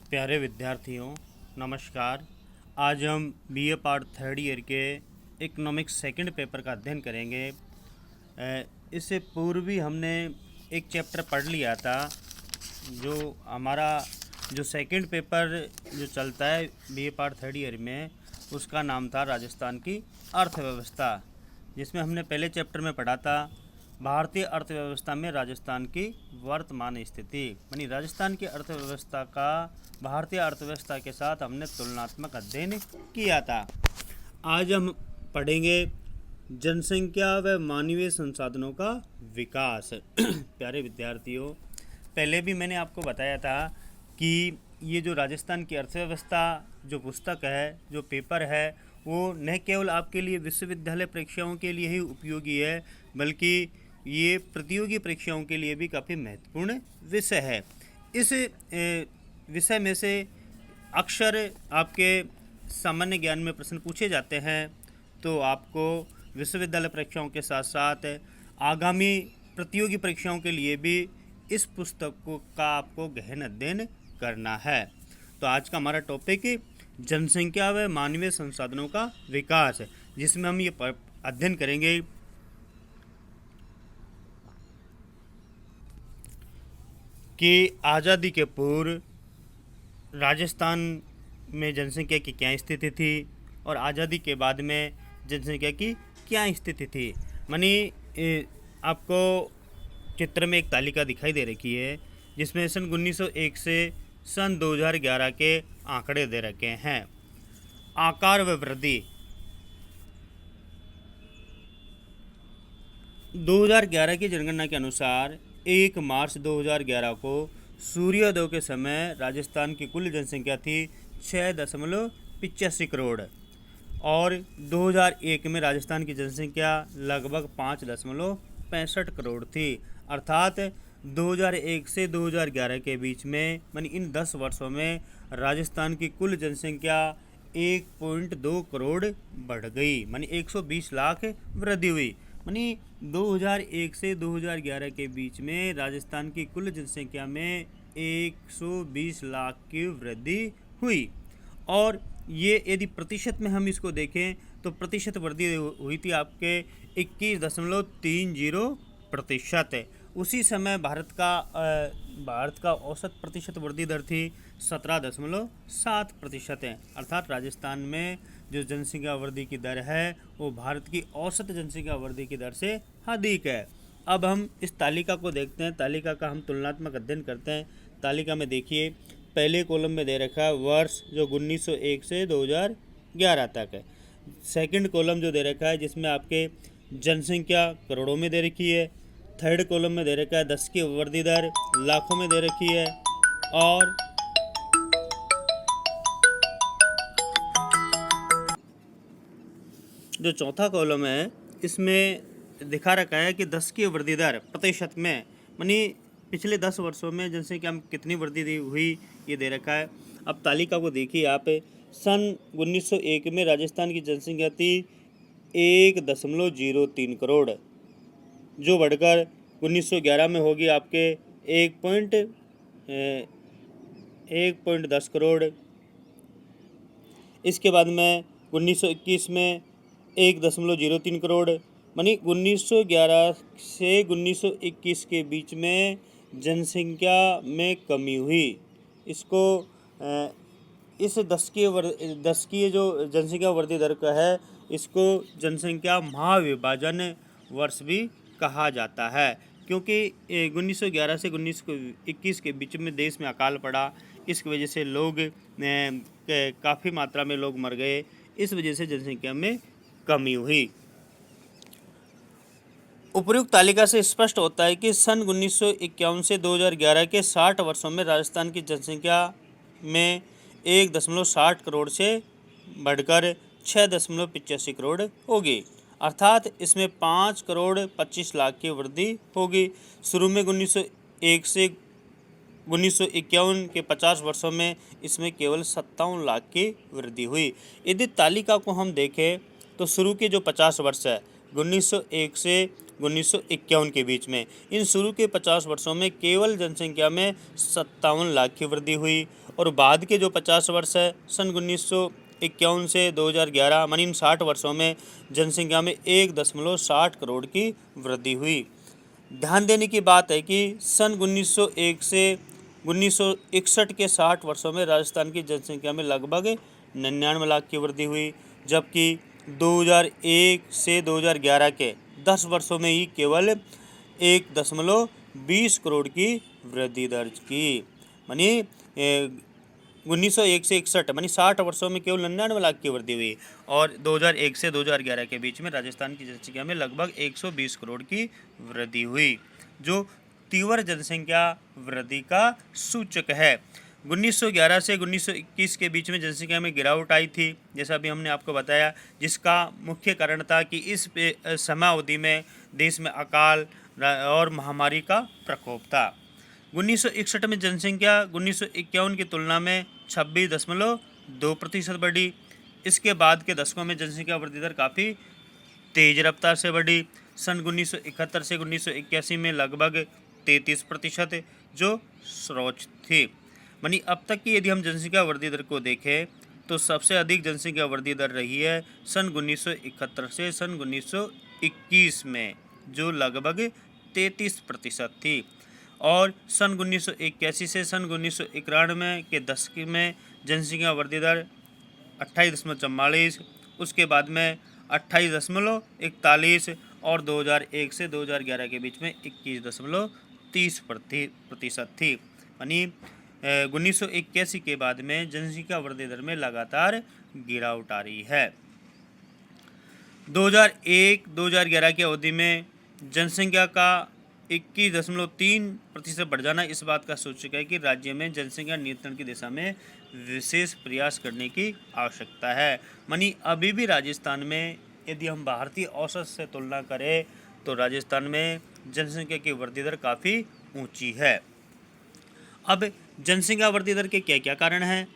प्यारे विद्यार्थियों, नमस्कार। आज हम बीए पार्ट थर्ड ईयर के इकोनॉमिक्स सेकंड पेपर का अध्ययन करेंगे। इससे पूर्व भी हमने एक चैप्टर पढ़ लिया था। जो हमारा जो सेकंड पेपर जो चलता है बीए पार्ट थर्ड ईयर में, उसका नाम था राजस्थान की अर्थव्यवस्था, जिसमें हमने पहले चैप्टर में पढ़ा था भारतीय अर्थव्यवस्था में राजस्थान की वर्तमान स्थिति। यानी राजस्थान की अर्थव्यवस्था का भारतीय अर्थव्यवस्था के साथ हमने तुलनात्मक अध्ययन किया था। आज हम पढ़ेंगे जनसंख्या व मानवीय संसाधनों का विकास। प्यारे विद्यार्थियों, पहले भी मैंने आपको बताया था कि ये जो राजस्थान की अर्थव्यवस्था जो पुस्तक है, जो पेपर है, वो न केवल आपके लिए विश्वविद्यालय परीक्षाओं के लिए ही उपयोगी है, बल्कि ये प्रतियोगी परीक्षाओं के लिए भी काफ़ी महत्वपूर्ण विषय है। इस विषय में से अक्सर आपके सामान्य ज्ञान में प्रश्न पूछे जाते हैं, तो आपको विश्वविद्यालय परीक्षाओं के साथ साथ आगामी प्रतियोगी परीक्षाओं के लिए भी इस पुस्तक का आपको गहन अध्ययन करना है। तो आज का हमारा टॉपिक जनसंख्या व मानवीय संसाधनों का विकास है, जिसमें हम ये अध्ययन करेंगे कि आज़ादी के पूर्व राजस्थान में जनसंख्या की क्या स्थिति थी और आज़ादी के बाद में जनसंख्या की क्या स्थिति थी। मानी आपको चित्र में एक तालिका दिखाई दे रखी है, जिसमें सन 1901 से सन 2011 के आंकड़े दे रखे हैं। आकार व वृद्धि 2011 की जनगणना के अनुसार 1 मार्च 2011 को सूर्योदय के समय राजस्थान की कुल जनसंख्या थी 6.85 करोड़ और 2001 में राजस्थान की जनसंख्या लगभग 5.65 करोड़ थी। अर्थात 2001 से 2011 के बीच में, मानी इन 10 वर्षों में राजस्थान की कुल जनसंख्या 1.2 करोड़ बढ़ गई, मानी 120 लाख वृद्धि हुई। मानी 2001 से 2011 के बीच में राजस्थान की कुल जनसंख्या में 120 लाख की वृद्धि हुई। और ये यदि प्रतिशत में हम इसको देखें तो प्रतिशत वृद्धि हुई थी आपके 21.30%। उसी समय भारत का औसत प्रतिशत वृद्धि दर थी 17.7%। अर्थात राजस्थान में जो जनसंख्या वृद्धि की दर है वो भारत की औसत जनसंख्या वृद्धि की दर से अधिक है। अब हम इस तालिका को देखते हैं, तालिका का हम तुलनात्मक अध्ययन करते हैं। तालिका में देखिए, पहले कॉलम में दे रखा है वर्ष जो 1901 से 2011 तक है। सेकंड कॉलम जो दे रखा है, जिसमें आपके जनसंख्या करोड़ों में दे रखी है। थर्ड कॉलम में दे रखा है 10 की वृद्धि दर लाखों में दे रखी है। और जो चौथा कॉलम है, इसमें दिखा रखा है कि 10 की वृद्धि दर प्रतिशत में, मानी पिछले 10 वर्षों में जनसंख्या में कितनी वृद्धि हुई, ये दे रखा है। अब तालिका को देखिए आप, सन 1901 में राजस्थान की जनसंख्या थी 1.03 करोड़, जो बढ़कर 1911 में होगी आपके 1.10 करोड़। इसके बाद में 1921 में 1.03 करोड़, मानी 1911 से 1921 के बीच में जनसंख्या में कमी हुई। इसको इस 10 की जो जनसंख्या वृद्धि दर का है, इसको जनसंख्या महाविभाजन वर्ष भी कहा जाता है, क्योंकि 1911 से 1921 के बीच में देश में अकाल पड़ा। इसकी वजह से लोग काफ़ी मात्रा में लोग मर गए, इस वजह से जनसंख्या में कमी हुई। उपर्युक्त तालिका से स्पष्ट होता है कि सन 1951 से 2011 के 60 वर्षों में राजस्थान की जनसंख्या में 1.60 करोड़ से बढ़कर 6.85 करोड़ होगी। अर्थात इसमें 5 करोड़ 25 लाख की वृद्धि होगी। शुरू में 1901 से 1951 के 50 वर्षों में इसमें केवल 57 लाख की वृद्धि हुई। यदि तालिका को हम देखें तो शुरू के जो 50 वर्ष है, 1901 से 1951 के बीच में। इन शुरू के 50 वर्षों में केवल जनसंख्या में 57 लाख की वृद्धि हुई और बाद के जो 50 वर्ष है सन 1951 से 2011 मानी इन 60 वर्षों में जनसंख्या में 1.60 करोड़ की वृद्धि हुई। ध्यान देने की बात है कि सन 1901 से 1961 के 60 वर्षों में राजस्थान की जनसंख्या में लगभग 99 लाख की वृद्धि हुई, जबकि 2001 से 2011 के 10 वर्षों में ही केवल 1.20 करोड़ की वृद्धि दर्ज की। मानी 1901 से 61 मानी 60 वर्षों में केवल 99 लाख की वृद्धि हुई और 2001 से 2011 के बीच में राजस्थान की जनसंख्या में लगभग 120 करोड़ की वृद्धि हुई, जो तीव्र जनसंख्या वृद्धि का सूचक है। 1911 से 1921 के बीच में जनसंख्या में गिरावट आई थी, जैसा अभी हमने आपको बताया, जिसका मुख्य कारण था कि इस समय अवधि में देश में अकाल और महामारी का प्रकोप था। 1961 में जनसंख्या 1951 की तुलना में 26.2% बढ़ी। इसके बाद के दशकों में जनसंख्या वृद्धि दर काफ़ी तेज रफ्तार से बढ़ी। सन 1971 से 1981 में लगभग 33%, जो सर्वोच्च थी। मानी अब तक की यदि हम जनसंख्या वृद्धि दर को देखें तो सबसे अधिक जनसंख्या वृद्धि दर रही है सन 1971 से सन 1921 में, जो लगभग 33% थी, और सन 1981 से सन 1991 के दशक में जनसंख्या वृद्धि दर 28.44, उसके बाद में 28.41 और 2001 से 2011 के बीच में 21.30% थी। यानी 1981 के बाद में जनसंख्या वृद्धि दर में लगातार गिरावट आ रही है। 2001-2011 की अवधि में जनसंख्या का 21.3% बढ़ जाना इस बात का सूचक है कि राज्य में जनसंख्या नियंत्रण की दिशा में विशेष प्रयास करने की आवश्यकता है। मानी अभी भी राजस्थान में यदि हम भारतीय औसत से तुलना करें तो राजस्थान में जनसंख्या की वृद्धि दर काफ़ी ऊंची है। अब जनसंख्या वृद्धि दर के क्या क्या कारण हैं?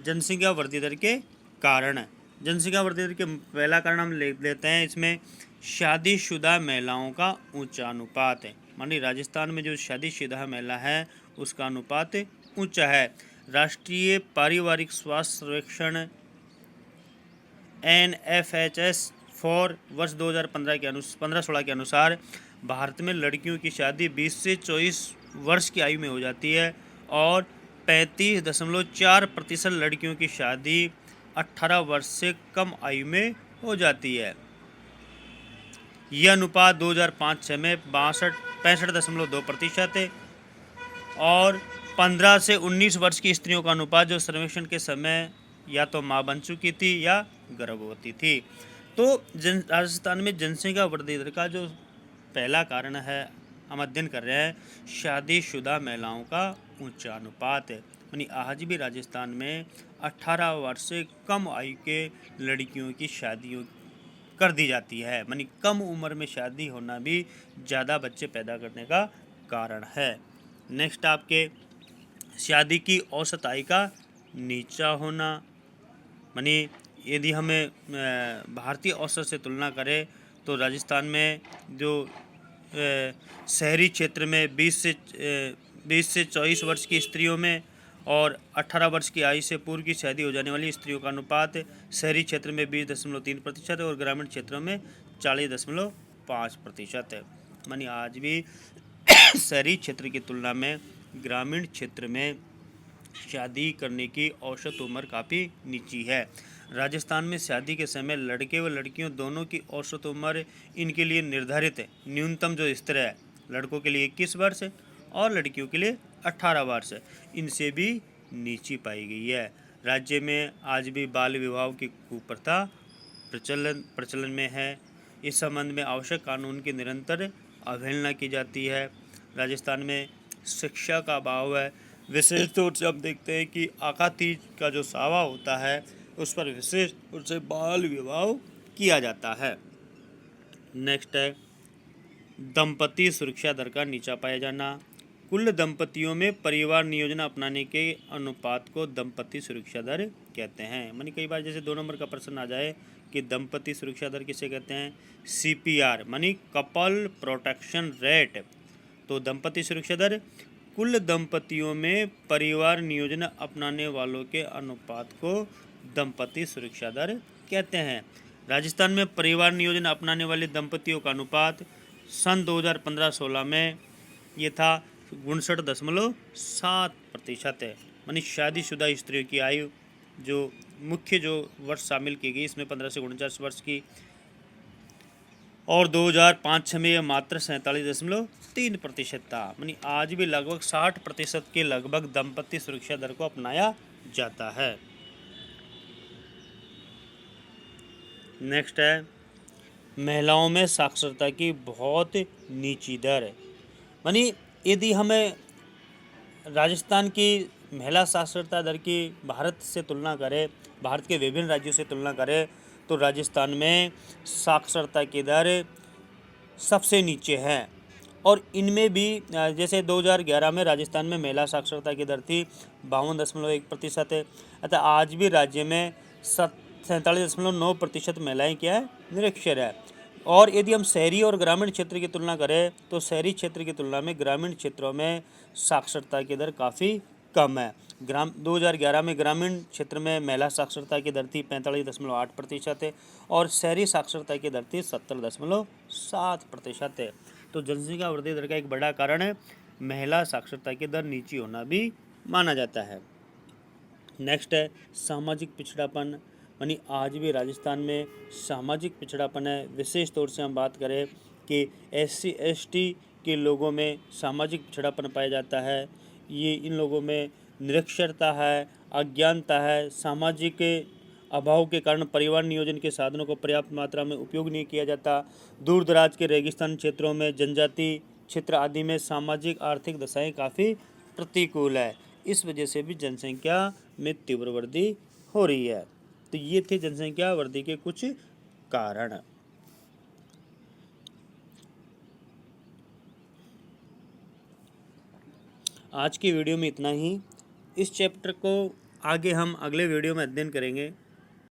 जनसंख्या वृद्धि दर के कारण, जनसंख्या वृद्धि दर के पहला कारण हम ले लेते हैं, इसमें शादीशुदा महिलाओं का ऊंचा अनुपात है। मानी राजस्थान में जो शादीशुदा महिला है उसका अनुपात ऊंचा है। राष्ट्रीय पारिवारिक स्वास्थ्य सर्वेक्षण NFHS फॉर वर्ष 2015 के 15-16 के अनुसार भारत में लड़कियों की शादी 20 से 24 वर्ष की आयु में हो जाती है और 35.4% लड़कियों की शादी 18 वर्ष से कम आयु में हो जाती है। यह अनुपात 2005-06 में 65.2% है और 15 से 19 वर्ष की स्त्रियों का अनुपात जो सर्वेक्षण के समय या तो मां बन चुकी थी या गर्भवती थी। तो राजस्थान में जनसंख्या वृद्धि दर का जो पहला कारण है हम अध्ययन कर रहे हैं, शादीशुदा महिलाओं का ऊंचा अनुपात है। यानी आज भी राजस्थान में 18 वर्ष से कम आयु के लड़कियों की शादियों कर दी जाती है। यानी कम उम्र में शादी होना भी ज़्यादा बच्चे पैदा करने का कारण है। नेक्स्ट आपके शादी की औसत आयु का नीचा होना। यानी यदि हमें भारतीय औसत से तुलना करें तो राजस्थान में जो शहरी क्षेत्र में 20 से 24 वर्ष की स्त्रियों में और 18 वर्ष की आयु से पूर्व की शादी हो जाने वाली स्त्रियों का अनुपात शहरी क्षेत्र में 20.3% और ग्रामीण क्षेत्रों में 40.5% है। मानी आज भी शहरी क्षेत्र की तुलना में ग्रामीण क्षेत्र में शादी करने की औसत उम्र काफ़ी नीची है। राजस्थान में शादी के समय लड़के व लड़कियों दोनों की औसत उम्र इनके लिए निर्धारित है। न्यूनतम जो स्तर है लड़कों के लिए 21 वर्ष और लड़कियों के लिए 18 वर्ष इनसे भी नीची पाई गई है। राज्य में आज भी बाल विवाह की कुप्रथा प्रचलन में है। इस संबंध में आवश्यक कानून की निरंतर अवहेलना की जाती है। राजस्थान में शिक्षा का अभाव है। विशेष तौर से हम देखते हैं कि आका तीज का जो सावा होता है उस पर विशेष रूप से बाल विवाह किया जाता है। नेक्स्ट है दंपति सुरक्षा दर का नीचा पाया जाना। कुल दंपतियों में परिवार नियोजन अपनाने के अनुपात को दंपति सुरक्षा दर कहते हैं। मानी कई बार जैसे 2 नंबर का प्रश्न आ जाए जबकि दंपति सुरक्षा दर किसे कहते हैं? CPR मानी कपल प्रोटेक्शन रेट। तो दंपति सुरक्षा दर कुल दंपतियों में परिवार नियोजन अपनाने वालों के अनुपात को दंपति सुरक्षा दर कहते हैं। राजस्थान में परिवार नियोजन अपनाने वाले दंपतियों का अनुपात सन 2015-16 में ये था 59.7% है। मानी शादीशुदा स्त्रियों की आयु जो मुख्य जो वर्ष शामिल की गई इसमें 15 से 49 वर्ष की, और 2005-06 में यह मात्र 47.3% था। मानी आज भी लगभग 60% के लगभग दंपति सुरक्षा दर को अपनाया जाता है। नेक्स्ट है महिलाओं में साक्षरता की बहुत नीची दर। मानी यदि हमें राजस्थान की महिला साक्षरता दर की भारत से तुलना करें, भारत के विभिन्न राज्यों से तुलना करें, तो राजस्थान में साक्षरता की दर सबसे नीचे है। और इनमें भी जैसे 2011 में राजस्थान में महिला साक्षरता की दर थी 52.1% है, अतः आज भी राज्य में 47.9% महिलाएँ क्या है? निरक्षर है। और यदि हम शहरी और ग्रामीण क्षेत्र की तुलना करें तो शहरी क्षेत्र की तुलना में ग्रामीण क्षेत्रों में साक्षरता की दर काफ़ी कम है। 2011 में ग्रामीण क्षेत्र में महिला साक्षरता की दर थी 45.8% है और शहरी साक्षरता की दर थी 70.7% है। तो जनसंख्या वृद्धि दर का एक बड़ा कारण है महिला साक्षरता की दर नीची होना भी माना जाता है। नेक्स्ट है सामाजिक पिछड़ापन। यानी आज भी राजस्थान में सामाजिक पिछड़ापन है। विशेष तौर से हम बात करें कि SC ST के लोगों में सामाजिक पिछड़ापन पाया जाता है। ये इन लोगों में निरक्षरता है, अज्ञानता है, सामाजिक अभाव के कारण परिवार नियोजन के साधनों को पर्याप्त मात्रा में उपयोग नहीं किया जाता। दूर दराज के रेगिस्तान क्षेत्रों में, जनजाति क्षेत्र आदि में सामाजिक आर्थिक दशाएं काफ़ी प्रतिकूल है। इस वजह से भी जनसंख्या में तीव्र वृद्धि हो रही है। तो ये थे जनसंख्या वृद्धि के कुछ कारण। आज की वीडियो में इतना ही। इस चैप्टर को आगे हम अगले वीडियो में अध्ययन करेंगे।